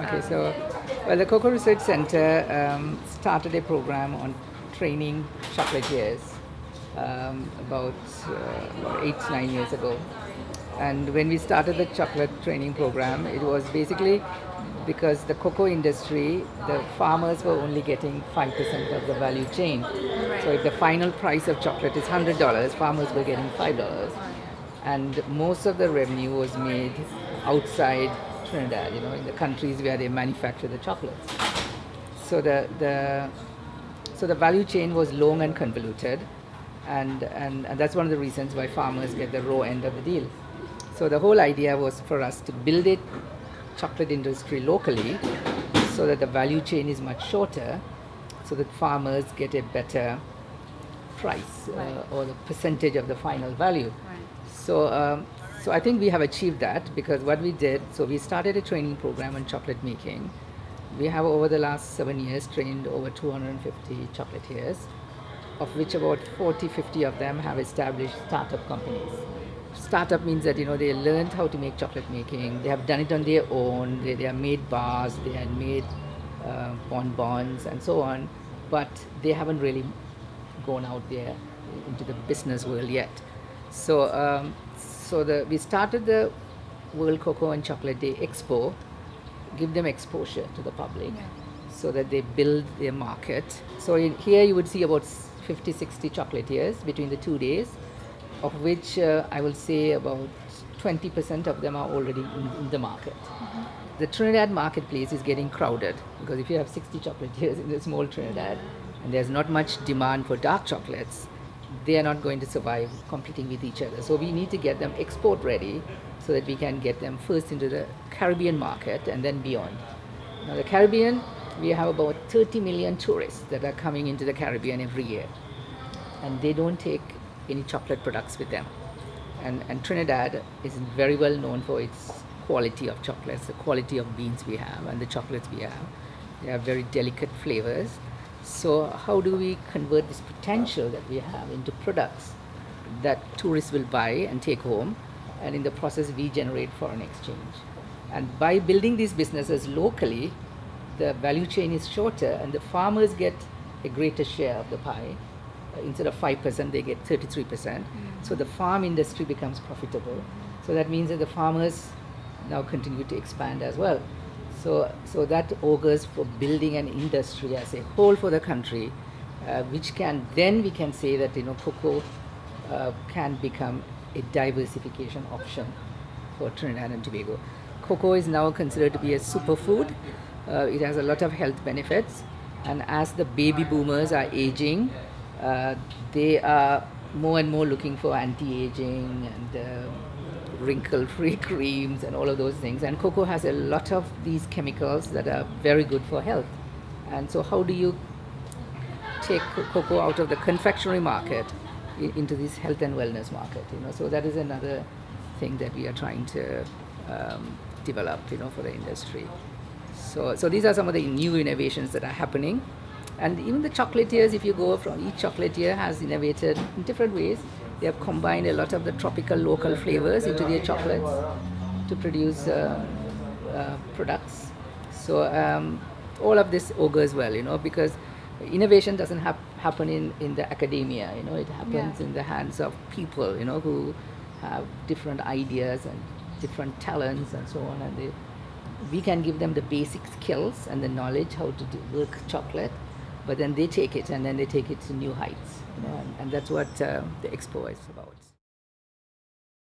Okay, so well, the Cocoa Research Center started a program on training chocolatiers about 8, 9 years ago. And when we started the chocolate training program, it was basically because the cocoa industry, the farmers were only getting 5% of the value chain. So if the final price of chocolate is $100, farmers were getting $5. And most of the revenue was made outside Trinidad, in the countries where they manufacture the chocolates. So the value chain was long and convoluted, and that's one of the reasons why farmers get the raw end of the deal. So the whole idea was for us to build a chocolate industry locally so that the value chain is much shorter, so that farmers get a better price or the percentage of the final value. So I think we have achieved that, because what we did, so we started a training program on chocolate making. We have over the last 7 years trained over 250 chocolatiers, of which about 40-50 of them have established startup companies. Startup means that they learned how to make chocolate making, they have done it on their own, they have made bars, they had made bonbons and so on, but they haven't really gone out there into the business world yet. So we started the World Cocoa and Chocolate Day Expo, give them exposure to the public, so that they build their market. So here you would see about 50-60 chocolatiers between the 2 days, of which I will say about 20% of them are already in the market. The Trinidad marketplace is getting crowded, because if you have 60 chocolatiers in the small Trinidad and there's not much demand for dark chocolates, they are not going to survive competing with each other. So we need to get them export ready so that we can get them first into the Caribbean market and then beyond. Now the Caribbean, we have about 30 million tourists that are coming into the Caribbean every year, and they don't take any chocolate products with them. And Trinidad is very well known for its quality of chocolates, the quality of beans we have and the chocolates we have. They have very delicate flavors. So how do we convert this potential that we have into products that tourists will buy and take home, and in the process we generate foreign exchange? And by building these businesses locally, the value chain is shorter and the farmers get a greater share of the pie. Instead of 5%, they get 33%. So the farm industry becomes profitable. So that means that the farmers now continue to expand as well. So that augurs for building an industry as a whole for the country, which can then we can say that cocoa can become a diversification option for Trinidad and Tobago. Cocoa is now considered to be a superfood. It has a lot of health benefits, and as the baby boomers are aging, they are more and more looking for anti-aging and wrinkle-free creams and all of those things. And cocoa has a lot of these chemicals that are very good for health. And so how do you take cocoa out of the confectionery market into this health and wellness market? So that is another thing that we are trying to develop, for the industry. So these are some of the new innovations that are happening. And even the chocolatiers, if you go from each chocolatier has innovated in different ways. They have combined a lot of the tropical local flavors into their chocolates to produce products. So all of this augurs well, because innovation doesn't happen in the academia, it happens in the hands of people, who have different ideas and different talents and so on. And we can give them the basic skills and the knowledge how to work chocolate, but then they take it and then they take it to new heights, and that's what the expo is about.